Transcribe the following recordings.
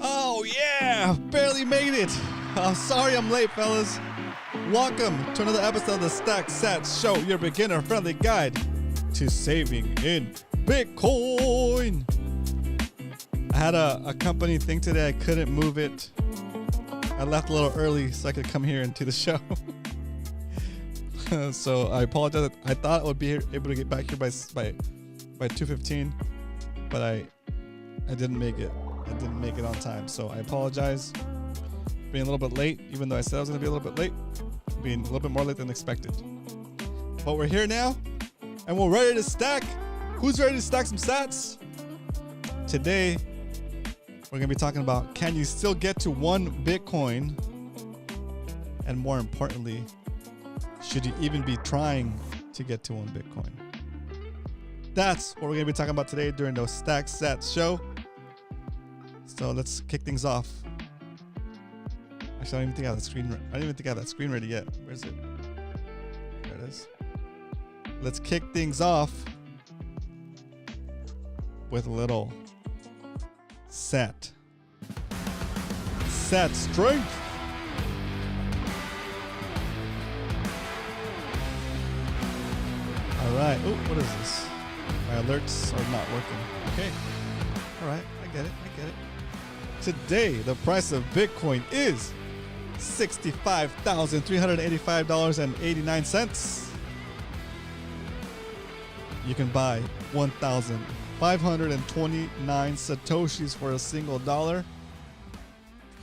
Oh yeah, barely made it. I'm sorry I'm late, fellas. Welcome to another episode of the Stack Sats Show, your beginner-friendly guide to saving in Bitcoin. I had a company thing today. I couldn't move it. I left a little early so I could come here and do the show. So I apologize. I thought I would be able to get back here by 2:15, but I didn't make it. I didn't make it on time, so I apologize. Being a little bit late, even though I said I was going to be a little bit late, being a little bit more late than expected. But we're here now, and we're ready to stack. Who's ready to stack some sats? Today, we're going to be talking about, can you still get to 1 Bitcoin? And more importantly, should you even be trying to get to 1 Bitcoin? That's what we're going to be talking about today during the Stack Sats Show. So let's kick things off. Actually, I don't even think I have the screen. I don't even think I have that screen ready yet. Where is it? There it is. Let's kick things off with a little sat strength. All right. Oh, what is this? My alerts are not working. Okay. All right. I get it. Today, the price of Bitcoin is $65,385.89. You can buy 1,529 Satoshis for a single dollar.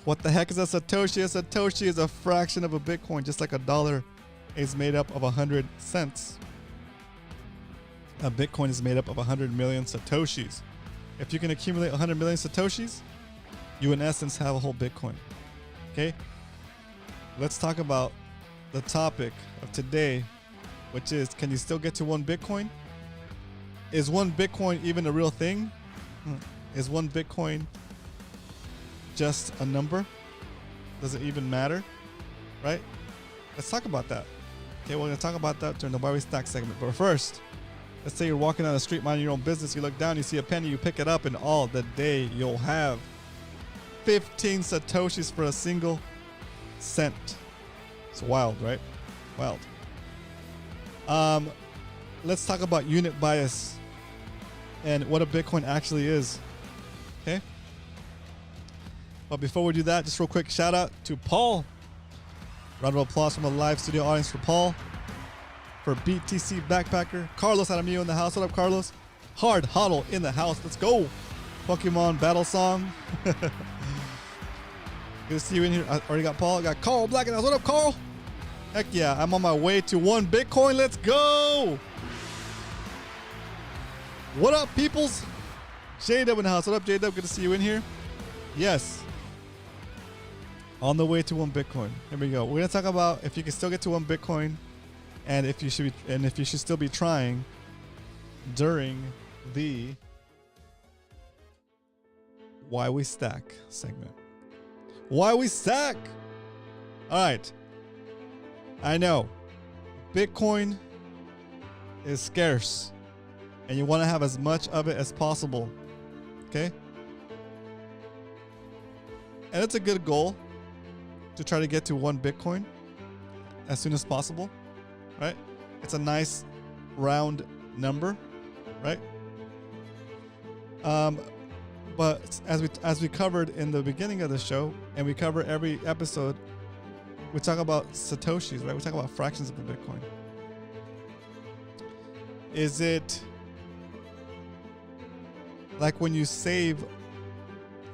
What the heck is a Satoshi? A Satoshi is a fraction of a Bitcoin, just like a dollar is made up of 100 cents. A Bitcoin is made up of 100 million Satoshis. If you can accumulate 100 million Satoshis, you in essence have a whole Bitcoin. Okay? Let's talk about the topic of today, which is, can you still get to 1 Bitcoin? Is 1 Bitcoin even a real thing? Is 1 Bitcoin just a number? Does it even matter? Right? Let's talk about that. Okay, we're going to talk about that during the Why We Stack segment. But first, let's say you're walking down the street minding your own business. You look down, you see a penny, you pick it up, and all the day you'll have 15 Satoshis for a single cent. It's wild, right? Wild. Let's talk about unit bias and what a Bitcoin actually is. Okay? But before we do that, just real quick shout out to Paul. Round of applause from a live studio audience for Paul. For BTC Backpacker. Carlos Aramillo in the house. What up, Carlos? Hard Huddle in the house. Let's go. Pokemon Battle Song. Good to see you in here. I already got Paul. I got Carl Black in the house. What up, Carl? Heck yeah. I'm on my way to 1 Bitcoin. Let's go. What up, peoples? J-Dub in the house. What up, J-Dub? Good to see you in here. Yes. On the way to 1 Bitcoin. Here we go. We're going to talk about if you can still get to 1 Bitcoin. And if you should still be trying during the Why We Stack segment. Why we stack? All right. I know Bitcoin is scarce and you want to have as much of it as possible. Okay? And it's a good goal to try to get to 1 Bitcoin as soon as possible. Right? It's a nice round number, right? But as we covered in the beginning of the show, and we cover every episode, we talk about Satoshis, right? We talk about fractions of a Bitcoin. Is it like when you save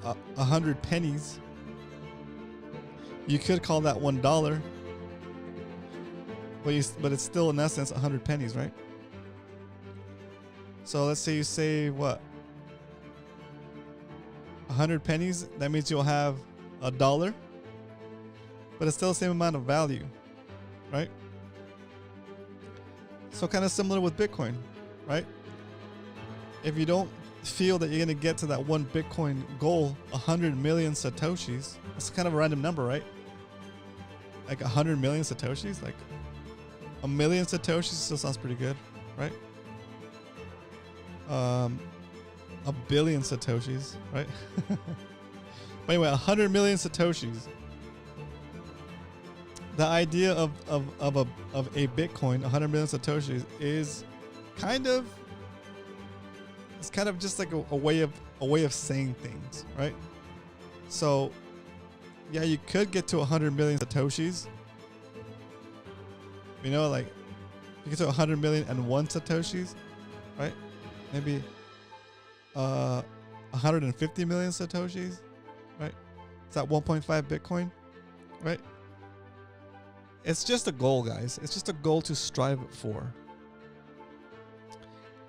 100 pennies, you could call that $1, but it's still in essence 100 pennies, right? So let's say you save what? 100 pennies, that means you'll have $1, but it's still the same amount of value, right? So kind of similar with Bitcoin, right? If you don't feel that you're going to get to that 1 Bitcoin goal, 100 million Satoshis, that's kind of a random number, right? Like 100 million Satoshis, like a million Satoshis still sounds pretty good, right? A billion Satoshis, right? But anyway, 100 million Satoshis. The idea of a Bitcoin, 100 million Satoshis, is kind of, it's kind of just like a way of saying things, right? So yeah, you could get to 100 million Satoshis. You know, like you get to 100 million and one Satoshis, right? Maybe 150 million Satoshis, right? It's at 1.5 Bitcoin, right? It's just a goal, guys. It's just a goal to strive for.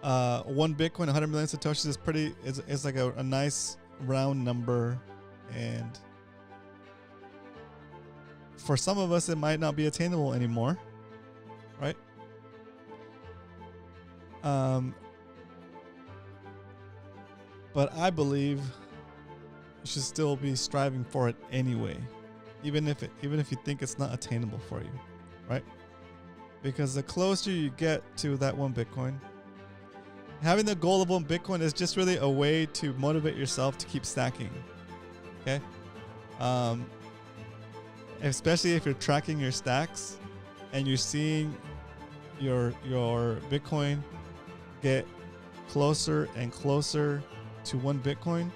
One Bitcoin, 100 million Satoshis is pretty, is like a nice round number. And for some of us, it might not be attainable anymore, right? But I believe you should still be striving for it anyway. Even if you think it's not attainable for you, right? Because the closer you get to that one Bitcoin, having the goal of one Bitcoin is just really a way to motivate yourself to keep stacking. Okay, especially if you're tracking your stacks and you're seeing your Bitcoin get closer and closer to one Bitcoin.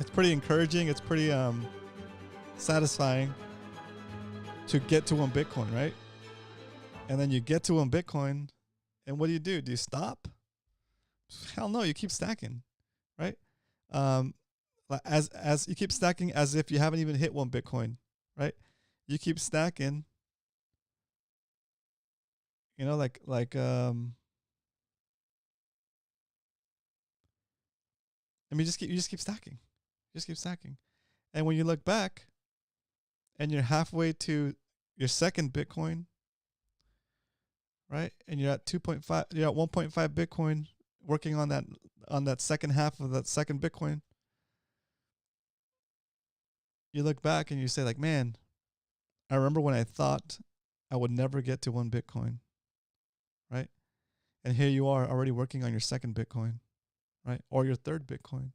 It's pretty encouraging. It's pretty satisfying to get to one Bitcoin, right? And then you get to one Bitcoin, and what do? Do you stop? Hell no, you keep stacking, right? As you keep stacking as if you haven't even hit one Bitcoin, right? You keep stacking, you know, I mean, you just keep stacking, and when you look back, and you're halfway to your second Bitcoin, right? And you're at 2.5, you're at 1.5 Bitcoin, working on that second half of that second Bitcoin. You look back and you say, like, man, I remember when I thought I would never get to one Bitcoin, right? And here you are already working on your second Bitcoin, right? Or your third Bitcoin,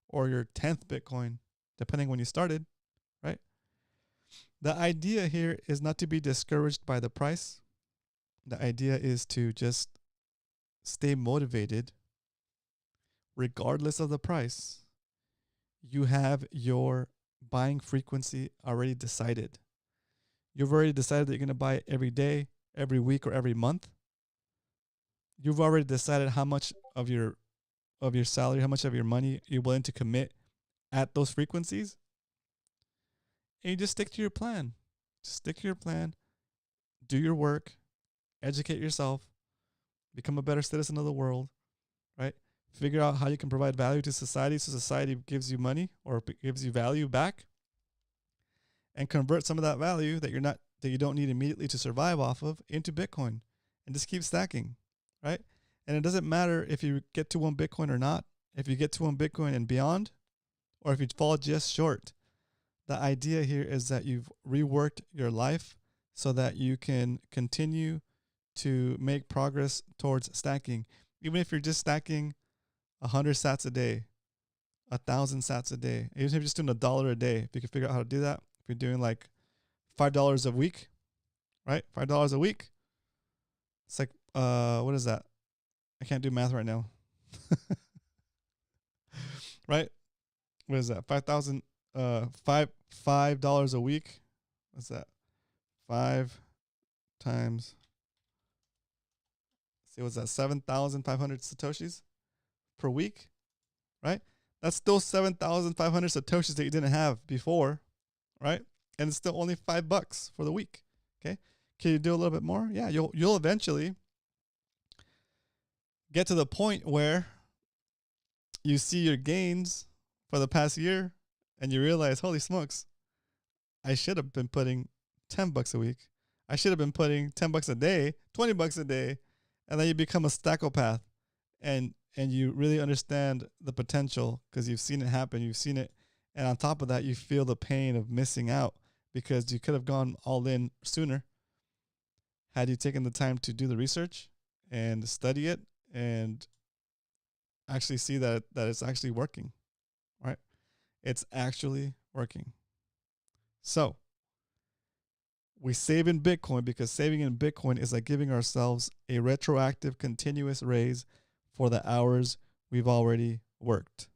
or your 10th Bitcoin, depending when you started, right? The idea here is not to be discouraged by the price. The idea is to just stay motivated regardless of the price. You have your buying frequency already decided. You've already decided that you're going to buy it every day, every week, or every month. You've already decided how much of your salary, how much of your money you're willing to commit at those frequencies. And you just stick to your plan. Just stick to your plan. Do your work. Educate yourself. Become a better citizen of the world, right? Figure out how you can provide value to society so society gives you money or gives you value back, and convert some of that value that you don't need immediately to survive off of into Bitcoin, and just keep stacking, right? And it doesn't matter if you get to one Bitcoin or not. If you get to one Bitcoin and beyond, or if you fall just short, the idea here is that you've reworked your life so that you can continue to make progress towards stacking. Even if you're just stacking 100 sats a day, 1,000 sats a day, even if you're just doing $1 a day, if you can figure out how to do that, if you're doing like $5 a week, right? $5 a week. It's like, what is that? I can't do math right now. Right? What is that? $5 a week. What's that? 5 times, see, what's that? 7,500 Satoshis per week, right? That's still 7,500 Satoshis that you didn't have before, right? And it's still only $5 for the week. Okay. Can you do a little bit more? Yeah, you'll eventually get to the point where you see your gains for the past year and you realize, holy smokes, I should have been putting $10 a week. I should have been putting $10 a day, $20 a day. And then you become a stackopath, and you really understand the potential because you've seen it happen. You've seen it. And on top of that, you feel the pain of missing out because you could have gone all in sooner had you taken the time to do the research and study it and actually see that it's actually working, right? It's actually working. So we save in Bitcoin because saving in Bitcoin is like giving ourselves a retroactive continuous raise for the hours we've already worked.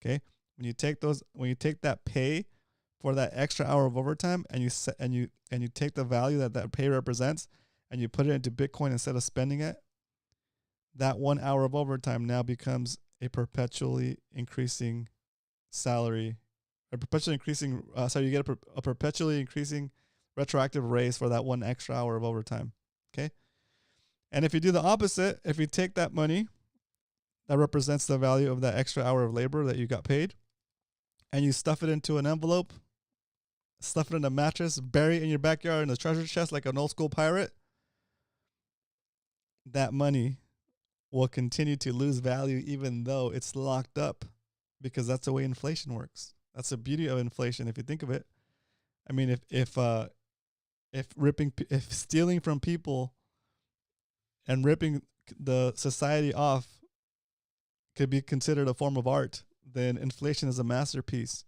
Okay? When you take that pay for that extra hour of overtime and you take the value that pay represents and you put it into Bitcoin instead of spending it, that 1 hour of overtime now becomes a perpetually increasing salary, a perpetually increasing, you get a perpetually increasing retroactive raise for that 1 extra hour of overtime. Okay. And if you do the opposite, if you take that money that represents the value of that extra hour of labor that you got paid and you stuff it into an envelope, stuff it in a mattress, bury it in your backyard in a treasure chest like an old school pirate, that money will continue to lose value even though it's locked up, because that's the way inflation works. That's the beauty of inflation if you think of it. I mean, if stealing from people and ripping the society off could be considered a form of art, then inflation is a masterpiece.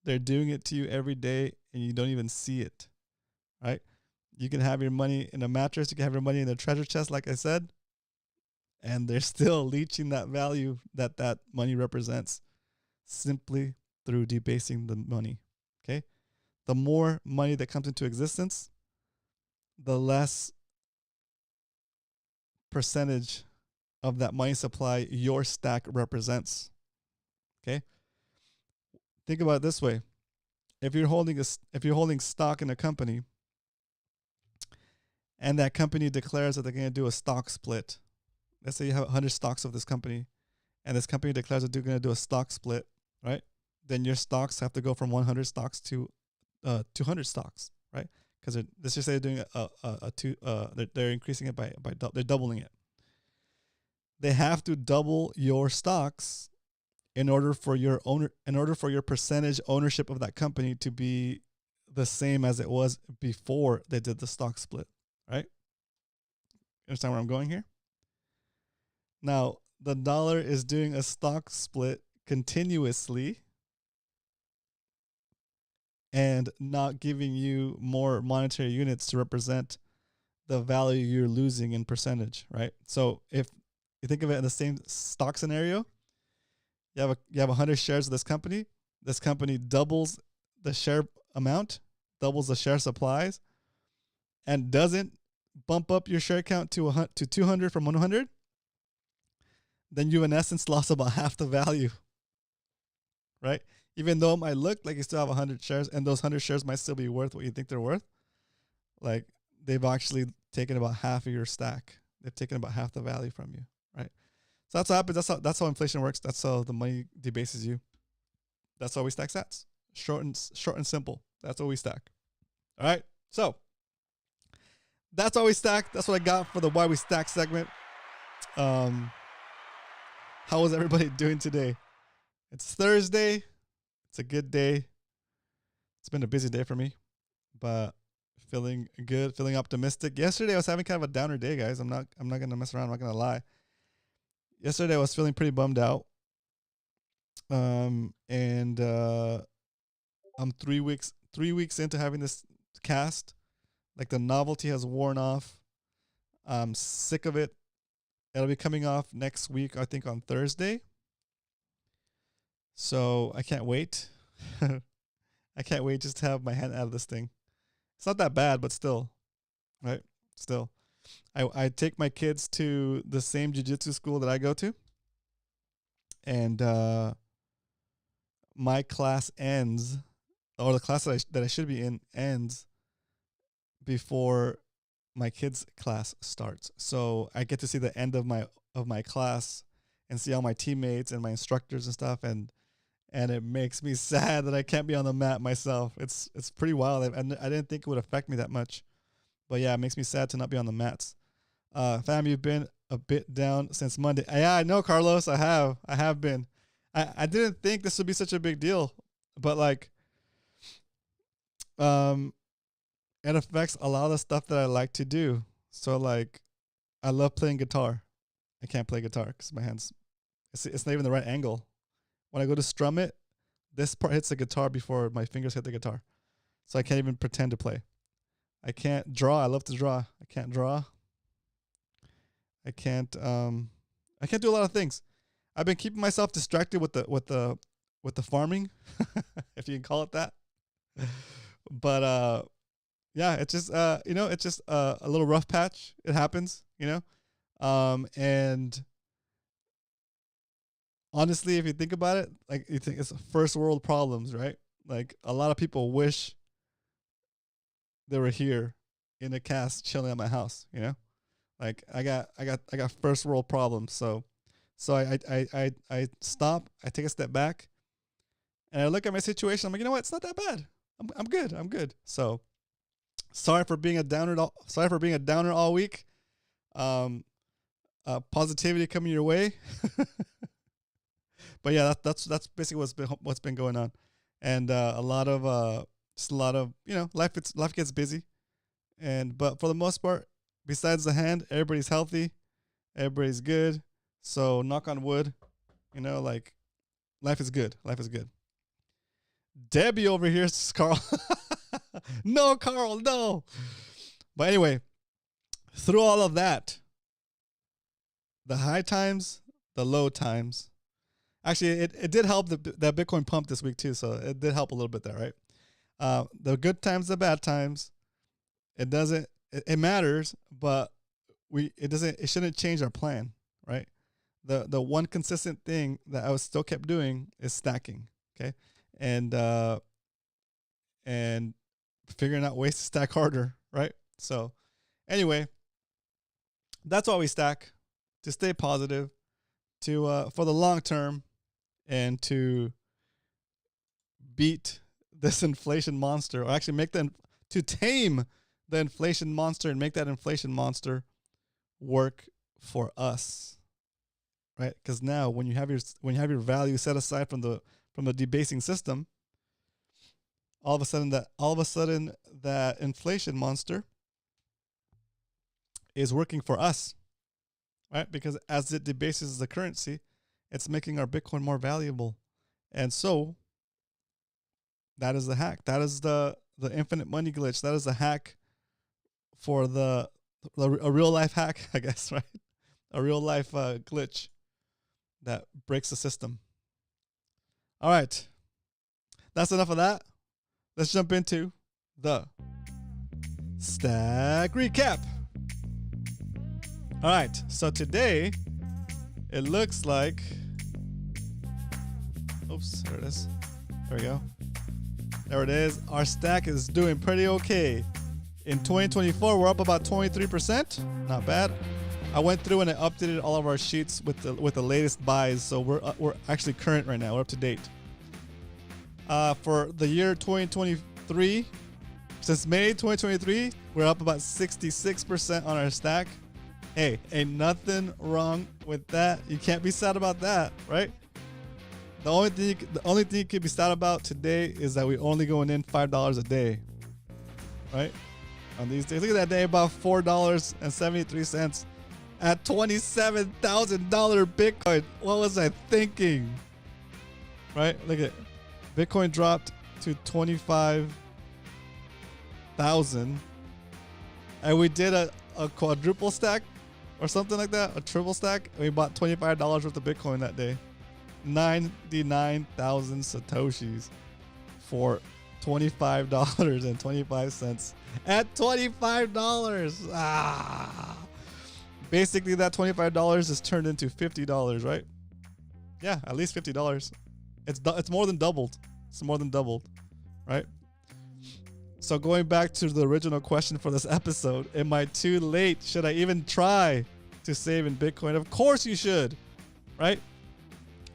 They're doing it to you every day and you don't even see it, right? You can have your money in a mattress, you can have your money in a treasure chest, like I said, and they're still leeching that value that money represents simply through debasing the money, okay? The more money that comes into existence, the less percentage of that money supply your stack represents, okay? Think about it this way. If you're holding stock in a company and that company declares that they're going to do a stock split, let's say you have 100 stocks of this company and this company declares that they're going to do a stock split, right? Then your stocks have to go from 100 stocks to 200 stocks, right? Because let's just say they're doing they're increasing it they're doubling it. They have to double your stocks in order for your percentage ownership of that company to be the same as it was before they did the stock split, right? Understand where I'm going here? Now, the dollar is doing a stock split continuously and not giving you more monetary units to represent the value you're losing in percentage, right? So if you think of it in the same stock scenario, you have 100 shares of this company. This company doubles the share amount, doubles the share supplies, and doesn't bump up your share count to 200 from 100. Then you in essence lost about half the value, right? Even though it might look like you still have 100 shares, and those 100 shares might still be worth what you think they're worth, like they've actually taken about half of your stack. They've taken about half the value from you, right? So that's what happens. That's how inflation works. That's how the money debases you. That's how we stack sats. Short and simple. That's what we stack. All right. So that's how we stack. That's what I got for the Why We Stack segment. How was everybody doing today? It's Thursday. It's a good day. It's been a busy day for me, but feeling good, feeling optimistic. Yesterday I was having kind of a downer day, guys. I'm not gonna mess around. I'm not gonna lie. Yesterday I was feeling pretty bummed out. And I'm 3 weeks into having this cast. Like the novelty has worn off. I'm sick of it. It'll be coming off next week, I think on Thursday. So I can't wait. I can't wait just to have my hand out of this thing. It's not that bad, but still, right? Still, I take my kids to the same jiu-jitsu school that I go to, and my class ends, or the class that I should be in ends before my kids' class starts. So I get to see the end of my class and see all my teammates and my instructors and stuff, and it makes me sad that I can't be on the mat myself. It's pretty wild. I didn't think it would affect me that much, but yeah, it makes me sad to not be on the mats. Fam, you've been a bit down since Monday. Yeah, I know, Carlos. I have been. I didn't think this would be such a big deal, but like, it affects a lot of the stuff that I like to do. So like, I love playing guitar. I can't play guitar because my hands, it's not even the right angle. When I go to strum it, this part hits the guitar before my fingers hit the guitar. So I can't even pretend to play. I can't draw. I love to draw. I can't draw. I can't do a lot of things. I've been keeping myself distracted with the farming, if you can call it that. But yeah, it's just it's just a little rough patch. It happens, and honestly, if you think about it, like you think it's first world problems, right? Like a lot of people wish they were here in a cast chilling at my house, Like I got first world problems. So I stop, I take a step back, and I look at my situation. I'm like, you know what? It's not that bad. I'm good. I'm good. So sorry for being a downer. Sorry for being a downer all week. Positivity coming your way. But yeah, that's basically what's been going on, and a lot of life gets busy, but for the most part, besides the hand, everybody's healthy, everybody's good. So knock on wood, like life is good. Life is good. Debbie over here, Carl. No, Carl, no. But anyway, through all of that, the high times, the low times. Actually, it did help that Bitcoin pump this week too, so it did help a little bit there, right? The good times, the bad times. It matters, but it shouldn't change our plan, right? The one consistent thing that I was still kept doing is stacking, okay, and figuring out ways to stack harder, right? So anyway, that's why we stack, to stay positive, to for the long term, and to beat this inflation monster, or actually to tame the inflation monster and make that inflation monster work for us, right? Because now when you have your value set aside from the debasing system, all of a sudden that inflation monster is working for us, right? Because as it debases the currency, it's making our Bitcoin more valuable. And so that is the hack. That is the infinite money glitch. That is the hack for a real life hack, I guess, right? A real life glitch that breaks the system. All right. That's enough of that. Let's jump into the stack recap. All right. So today, it looks like, oops, there it is. There we go. There it is. Our stack is doing pretty okay. In 2024, we're up about 23%. Not bad. I went through and I updated all of our sheets with the latest buys, so we're actually current right now. We're up to date. For the year 2023, since May 2023, we're up about 66% on our stack. Hey, ain't nothing wrong with that. You can't be sad about that, right? The only thing you could be sad about today is that we're only going in $5 a day, right? On these days, look at that day, about $4.73 at $27,000 Bitcoin. What was I thinking? Right? Look at Bitcoin dropped to 25,000, and we did a quadruple stack or something like that, a triple stack. And we bought $25 worth of Bitcoin that day. 99,000 Satoshis for $25.25 at $25. Basically that $25 is turned into $50, right? Yeah, at least $50. It's more than doubled. It's more than doubled, right? So going back to the original question for this episode, am I too late? Should I even try to save in Bitcoin? Of course you should, right?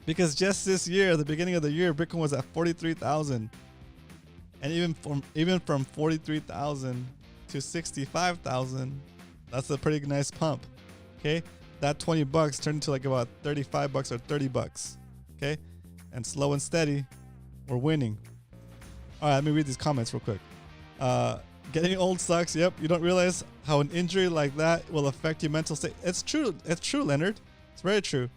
Because just this year, the beginning of the year, Bitcoin was at 43,000. And even from 43,000 to 65,000, that's a pretty nice pump. Okay? That $20 turned into like about $35 or $30. Okay? And slow and steady, we're winning. All right, let me read these comments real quick. Getting old sucks. Yep, you don't realize how an injury like that will affect your mental state. It's true. It's true, Leonard. It's very true.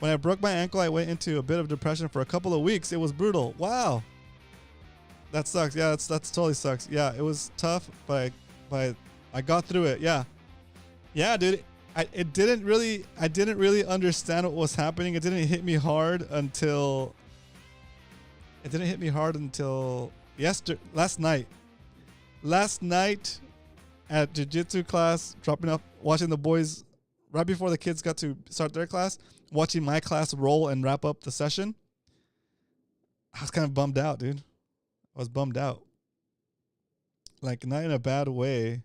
When I broke my ankle, I went into a bit of depression for a couple of weeks. It was brutal. Wow. That sucks. Yeah, that's totally sucks. Yeah, it was tough, but I got through it. Yeah. Yeah, dude. I didn't really understand what was happening. It didn't hit me hard until last night. Last night at jiu-jitsu class, dropping off, watching the boys right before the kids got to start their class, watching my class roll and wrap up the session. I was kind of bummed out, dude. I was bummed out. Like, not in a bad way.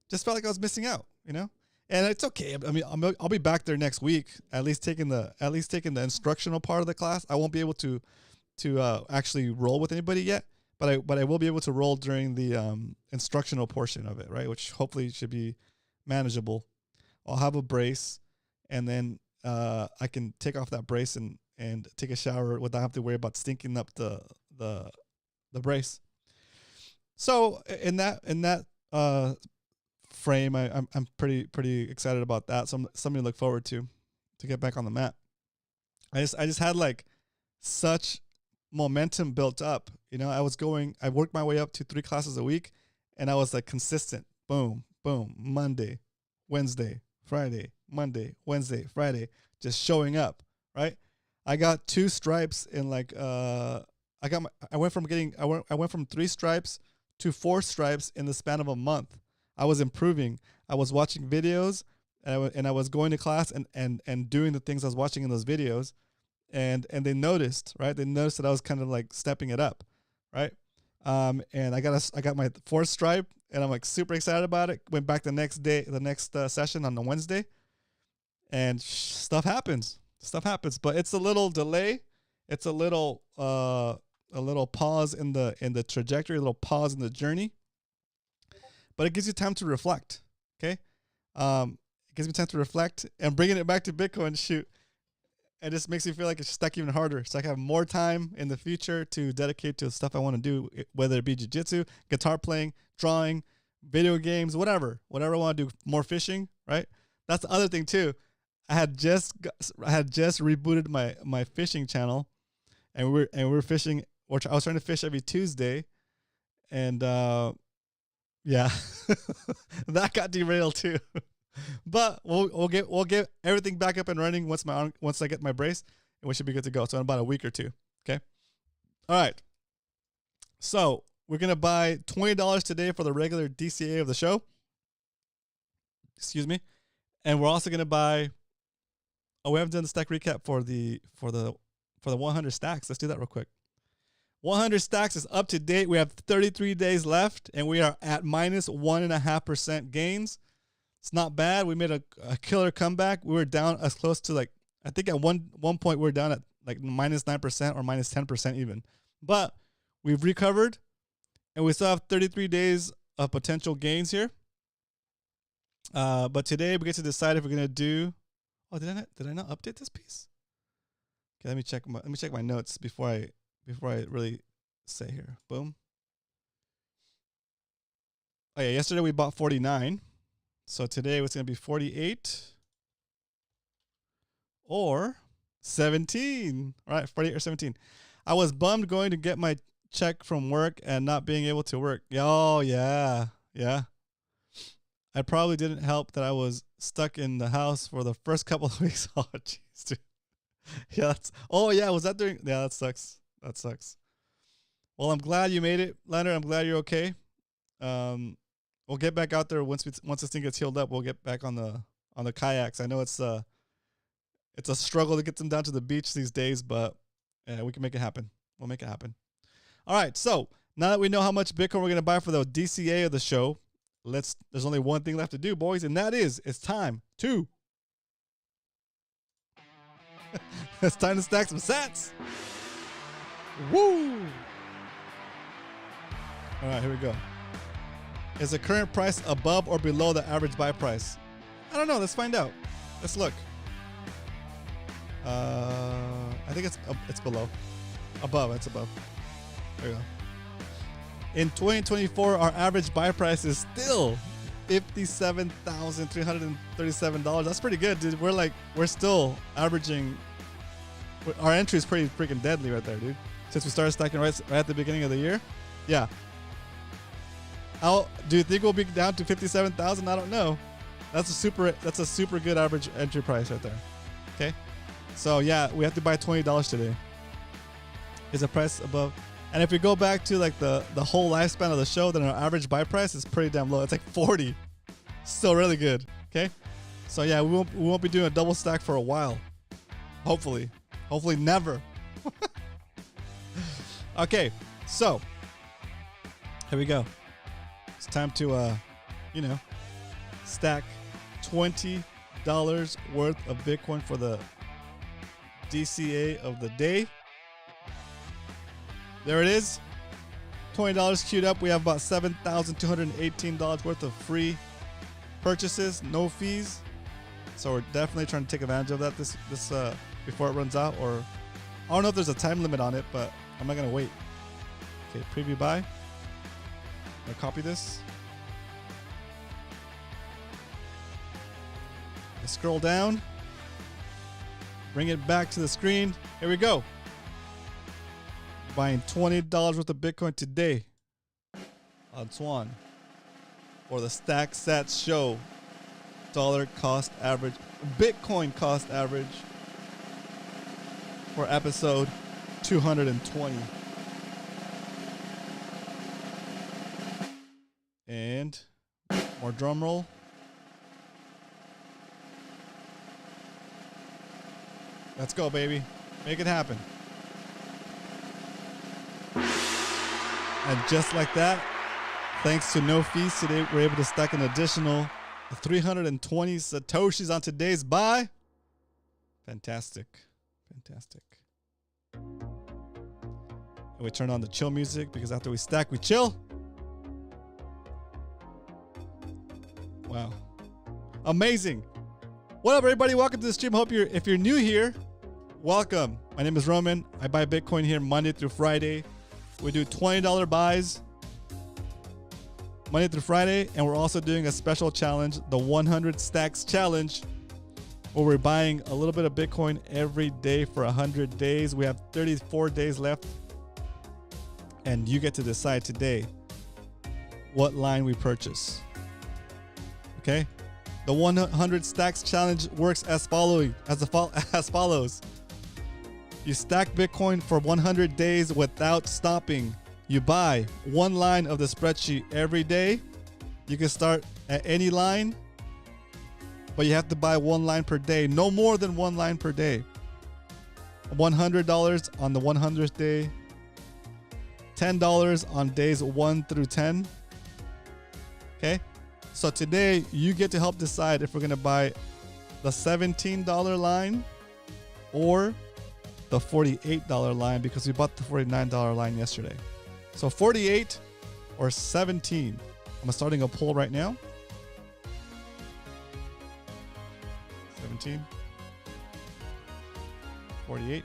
Just felt like I was missing out, you know? And it's okay. I mean, I'll be back there next week, at least taking the instructional part of the class. I won't be able to actually roll with anybody yet, but I will be able to roll during the instructional portion of it, right? Which hopefully should be manageable. I'll have a brace, and then I can take off that brace and take a shower without having to worry about stinking up the brace. So in that frame, I'm pretty excited about that. Something to look forward to get back on the mat. I just had like such momentum built up. You know, I worked my way up to 3 classes a week, and I was like consistent. Boom, boom, Monday, Wednesday, Friday, Monday, Wednesday, Friday, just showing up, right? I got 2 stripes in like I went from 3 stripes to 4 stripes in the span of a month. I was improving. I was watching videos, and I was going to class and doing the things I was watching in those videos, and they noticed, right? They noticed that I was kind of like stepping it up, right? And I got my 4th stripe, and I'm like super excited about it. Went back the next session on the Wednesday, and stuff happens. But it's a little delay. It's a little pause in the trajectory, a little pause in the journey. But it gives you time to reflect, okay? It gives me time to reflect, and bringing it back to Bitcoin, shoot, it just makes me feel like it's stuck even harder. So I have more time in the future to dedicate to the stuff I want to do, whether it be jiu-jitsu, guitar playing, drawing, video games, whatever I want to do. More fishing, right? That's the other thing too. I had just rebooted my fishing channel, and we're fishing. I was trying to fish every Tuesday, and yeah, that got derailed too. But we'll get everything back up and running once I get my brace, and we should be good to go. So in about a week or 2. Okay. All right. So we're gonna buy $20 today for the regular DCA of the show. Excuse me. And we're also gonna buy. Oh, we haven't done the stack recap for the 100 stacks. Let's do that real quick. 100 stacks is up to date. We have 33 days left, and we are at minus 1.5% gains. It's not bad. We made a killer comeback. We were down as close to like, I think at one point we were down at like minus 9% or minus 10% even. But we've recovered, and we still have 33 days of potential gains here. But today we get to decide if we're gonna do. Oh, did I not update this piece? Okay, let me check my notes before I really say here. Boom. Oh yeah, yesterday we bought 49. So today it's going to be 48 or 17. All right, 48 or 17. I was bummed going to get my check from work and not being able to work. Oh, yeah. Yeah. I probably didn't help that I was stuck in the house for the first couple of weeks. Oh, jeez, dude. Yeah. Was that during? Yeah, that sucks. That sucks. Well, I'm glad you made it, Leonard. I'm glad you're okay. We'll get back out there once this thing gets healed up. We'll get back on the kayaks. I know it's a struggle to get them down to the beach these days, but we can make it happen. We'll make it happen. All right. So now that we know how much Bitcoin we're gonna buy for the DCA of the show, there's only one thing left to do, boys, and that is it's time to it's time to stack some sats. Woo! All right, here we go. Is the current price above or below the average buy price? I don't know. Let's find out. Let's look. I think it's below. Above. It's above. There you go. In 2024, our average buy price is still $57,337. That's pretty good, dude. We're still averaging. Our entry is pretty freaking deadly right there, dude. Since we started stacking right at the beginning of the year. Yeah. Do you think we'll be down to 57,000? I don't know. That's a super good average entry price right there. Okay. So yeah, we have to buy $20 today. Is the price above? And if we go back to like the whole lifespan of the show, then our average buy price is pretty damn low. It's like 40. Still really good. Okay. So yeah, we won't be doing a double stack for a while. Hopefully never. Okay. So here we go. It's time to stack $20 worth of Bitcoin for the DCA of the day. There it is. $20 queued up. We have about $7,218 worth of free purchases, no fees. So we're definitely trying to take advantage of that this before it runs out. Or I don't know if there's a time limit on it, but I'm not gonna wait. Okay, preview buy. I'm gonna copy this. Let's scroll down. Bring it back to the screen. Here we go. Buying $20 worth of Bitcoin today on Swan for the Stack Sats Show. Dollar cost average, Bitcoin cost average for episode 220. And more drum roll. Let's go, baby. Make it happen. And just like that, thanks to no fees today, we're able to stack an additional 320 Satoshis on today's buy. Fantastic. Fantastic. And we turn on the chill music because after we stack, we chill. Wow. Amazing. What up, everybody? Welcome to the stream. Hope if you're new here, welcome. My name is Roman. I buy Bitcoin here Monday through Friday. We do $20 buys Monday through Friday, and we're also doing a special challenge, the 100 Stacks Challenge, where we're buying a little bit of Bitcoin every day for 100 days. We have 34 days left, and you get to decide today what line we purchase. Okay? The 100 Stacks Challenge works as follows. You stack Bitcoin for 100 days without stopping. You buy one line of the spreadsheet every day. You can start at any line, but you have to buy one line per day. No more than one line per day. $100 on the 100th day. $10 on days 1 through 10. Okay? So today, you get to help decide if we're going to buy the $17 line or the $48 line, because we bought the $49 line yesterday. So 48 or 17. I'm starting a poll right now. 17. 48.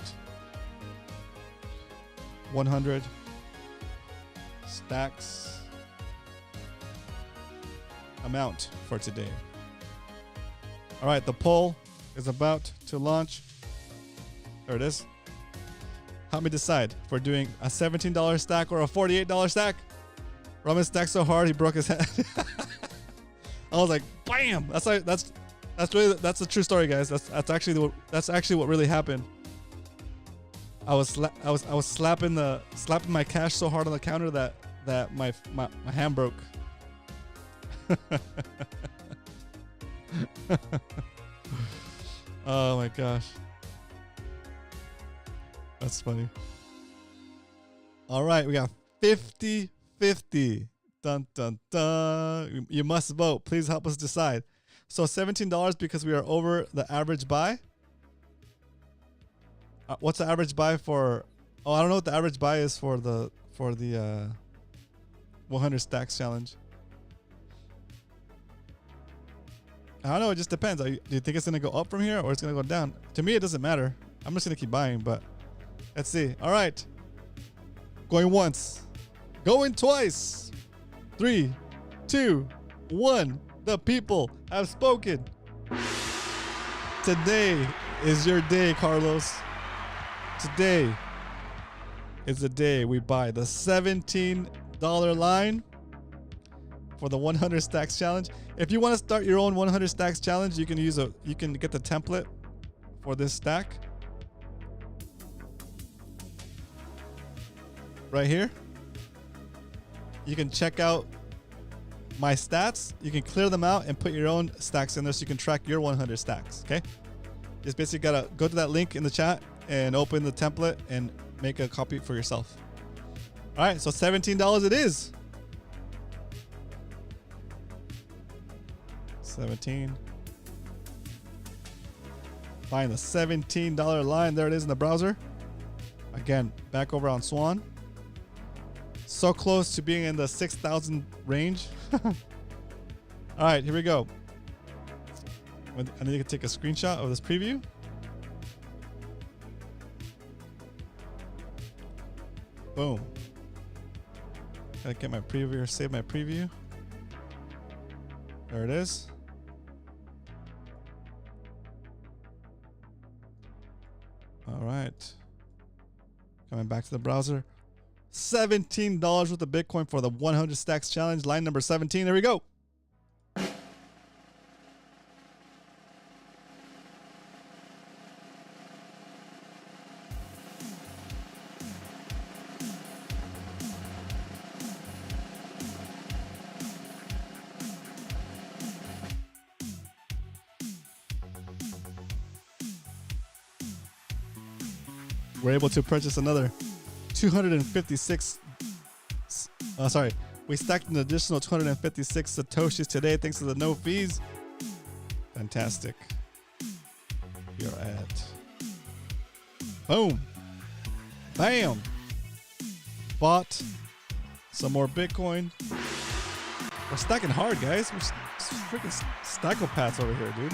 100 stacks amount for today. All right, the poll is about to launch. There it is. Help me decide if we're doing a $17 stack or a $48 stack. Roman stacked so hard he broke his head. I was like, bam! That's a true story, guys. That's actually what really happened. I was slapping my cash so hard on the counter that my hand broke. Oh my gosh. That's funny. All right, we got 50-50. Dun, dun, dun. You must vote. Please help us decide. So $17 because we are over the average buy. What's the average buy for? Oh, I don't know what the average buy is for the 100 stacks challenge. I don't know. It just depends. Do you think it's going to go up from here or it's going to go down? To me, it doesn't matter. I'm just going to keep buying, but let's see. All right. Going once. Going twice. 3, 2, 1. The people have spoken. Today is your day, Carlos. Today is the day we buy the $17 line for the 100 stacks challenge. If you want to start your own 100 stacks challenge, you can get the template for this stack right here. You can check out my stats. You can clear them out and put your own stacks in there so you can track your 100 stacks. Okay, just basically gotta go to that link in the chat and open the template and make a copy for yourself. All right, so $17 it is. 17. Find the $17 line. There it is in the browser. Again, back over on Swan. So close to being in the 6,000 range. All right, here we go. I need to take a screenshot of this preview. Boom. Gotta get my preview or save my preview. There it is. All right. Coming back to the browser. $17 worth of Bitcoin for the 100 stacks challenge. Line number 17. There we go. We're able to purchase another 256. We stacked an additional 256 Satoshis today thanks to the no fees. Fantastic. You're at. Boom. Bam. Bought some more Bitcoin. We're stacking hard, guys. We're freaking stackopaths over here, dude.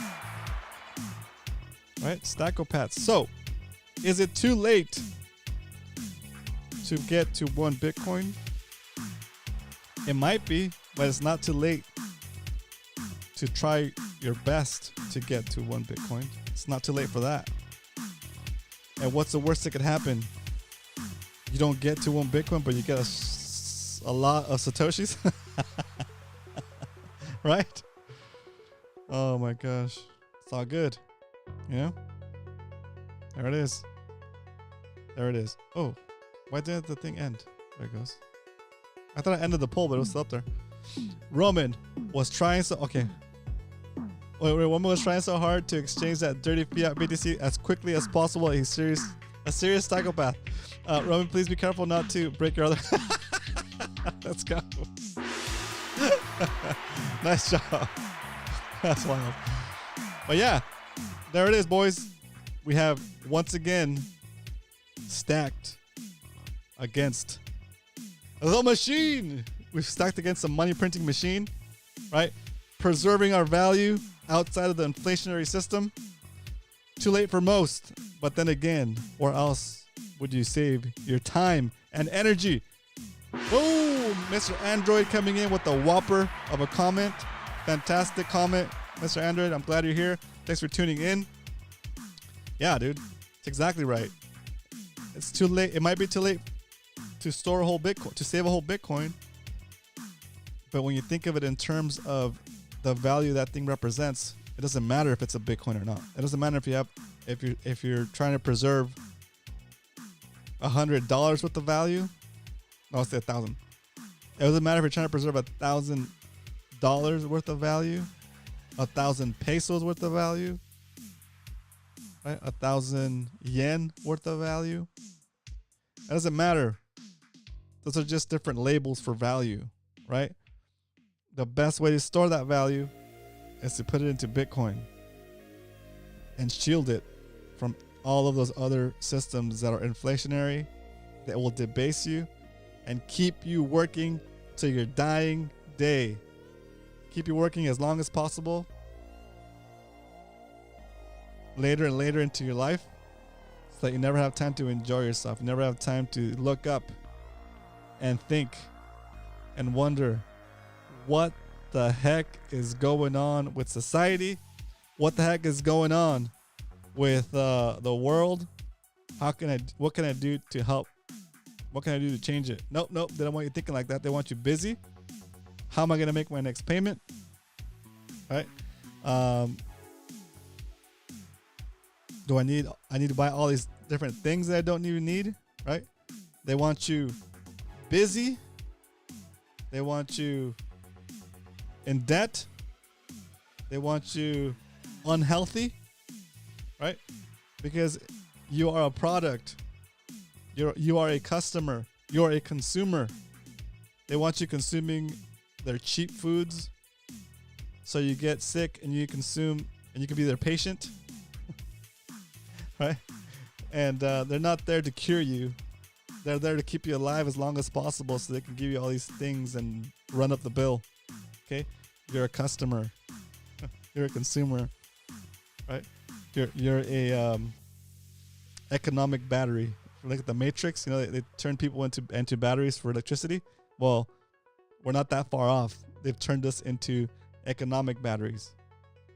Right? Stackopaths. So, is it too late to get to 1 Bitcoin? It might be, but it's not too late to try your best to get to 1 Bitcoin. It's not too late for that. And what's the worst that could happen? You don't get to 1 Bitcoin, but you get a lot of Satoshis. Right? Oh my gosh. It's all good. You know? There it is. There it is. Oh, why didn't the thing end? There it goes. I thought I ended the poll, but it was still up there. Roman was trying so... Okay. Wait, Roman was trying so hard to exchange that dirty fiat BTC as quickly as possible. He's a serious psychopath. Roman, please be careful not to break your other... Let's go. Nice job. That's wild. But yeah, there it is, boys. We have once again stacked against the machine. We've stacked against the money printing machine, right? Preserving our value outside of the inflationary system. Too late for most, but then again, or else would you save your time and energy? Boom! Mr. Android coming in with the whopper of a comment. Fantastic comment, Mr. Android. I'm glad you're here. Thanks for tuning in. Yeah, dude. It's exactly right. It's too late. It might be too late to store a whole Bitcoin, to save a whole Bitcoin. But when you think of it in terms of the value that thing represents, it doesn't matter if it's a Bitcoin or not. It doesn't matter if you're trying to preserve $100 worth of value. No, I'll say 1,000. It doesn't matter if you're trying to preserve $1,000 worth of value, 1,000 pesos worth of value, right? 1,000 yen worth of value. It doesn't matter. Those are just different labels for value, right? The best way to store that value is to put it into Bitcoin and shield it from all of those other systems that are inflationary, that will debase you and keep you working till your dying day. Keep you working as long as possible, later and later into your life, so that you never have time to enjoy yourself. You never have time to look up and think and wonder, what the heck is going on with society? What the heck is going on with the world? What can I do to help? What can I do to change it? Nope. They don't want you thinking like that. They want you busy. How am I gonna make my next payment? Right? Do I need to buy all these different things that I don't even need? Right? They want you busy. They want you in debt. They want you unhealthy. Right? Because you are a product. You are a customer. You are a consumer. They want you consuming their cheap foods, so you get sick and you consume, and you can be their patient, right? And they're not there to cure you. They're there to keep you alive as long as possible, so they can give you all these things and run up the bill. Okay, you're a customer. You're a consumer, right? You're a economic battery. Look at the Matrix. You know, they turn people into batteries for electricity. Well, we're not that far off. They've turned us into economic batteries.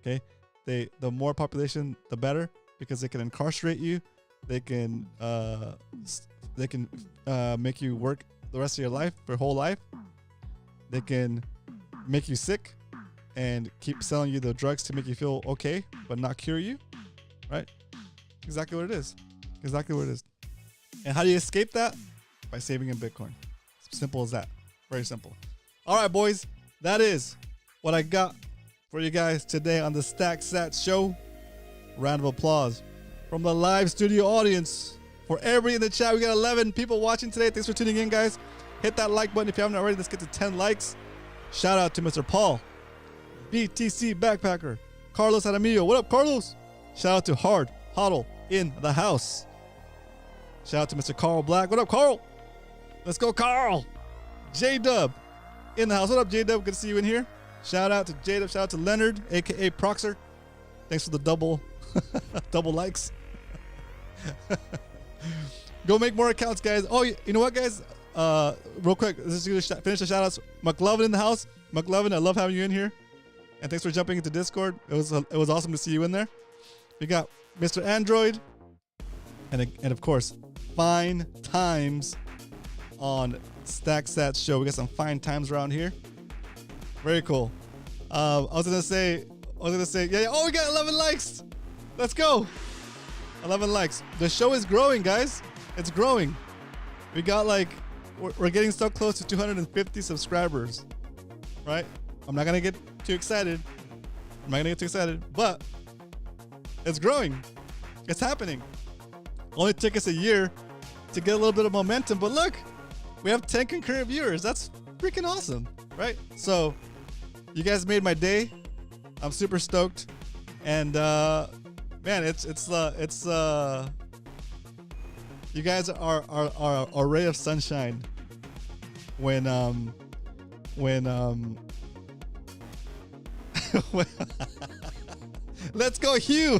Okay, the more population, the better, because they can incarcerate you. They can make you work the rest of your life, your whole life. They can make you sick and keep selling you the drugs to make you feel okay, but not cure you. Right? Exactly what it is. Exactly what it is. And how do you escape that? By saving in Bitcoin. Simple as that. Very simple. All right, boys. That is what I got for you guys today on the Stack Sats show. Round of applause from the live studio audience. For everybody in the chat, we got 11 people watching today. Thanks for tuning in, guys. Hit that like button if you haven't already. Let's get to 10 likes. Shout out to Mr. Paul, BTC Backpacker, Carlos Aramillo. What up, Carlos? Shout out to Hard Huddle in the house. Shout out to Mr. Carl Black. What up, Carl? Let's go, Carl. J-Dub in the house. What up, J-Dub? Good to see you in here. Shout out to J-Dub. Shout out to Leonard, a.k.a. Proxer. Thanks for the double likes. Go make more accounts, guys. Oh, you know what, guys? Real quick, let's just finish the shout-outs. McLovin in the house. McLovin, I love having you in here. And thanks for jumping into Discord. It was awesome to see you in there. We got Mr. Android. And of course, Fine Times on Stack Sats show. We got some fine times around here. Very cool. I was gonna say, yeah. Oh, we got 11 likes. Let's go. 11 likes. The show is growing, guys. It's growing. We got we're getting so close to 250 subscribers, right? I'm not gonna get too excited. But it's growing. It's happening. Only took us a year to get a little bit of momentum, but look, we have 10 concurrent viewers. That's freaking awesome, right? So you guys made my day. I'm super stoked, and man, it's you guys are a ray of sunshine when let's go, Hugh.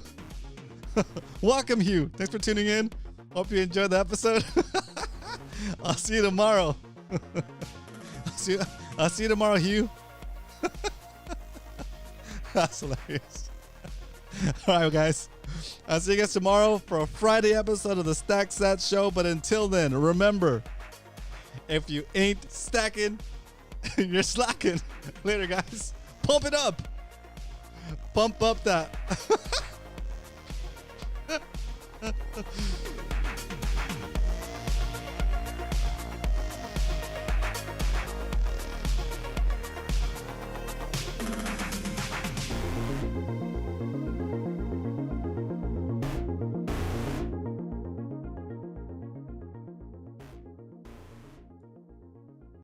Welcome, Hugh. Thanks for tuning in. Hope you enjoyed the episode. I'll see you tomorrow. I'll see you tomorrow, Hugh. That's hilarious. All right, guys. I'll see you guys tomorrow for a Friday episode of the Stack Sats show. But until then, remember, if you ain't stacking, you're slacking. Later, guys. Pump it up. Pump up that.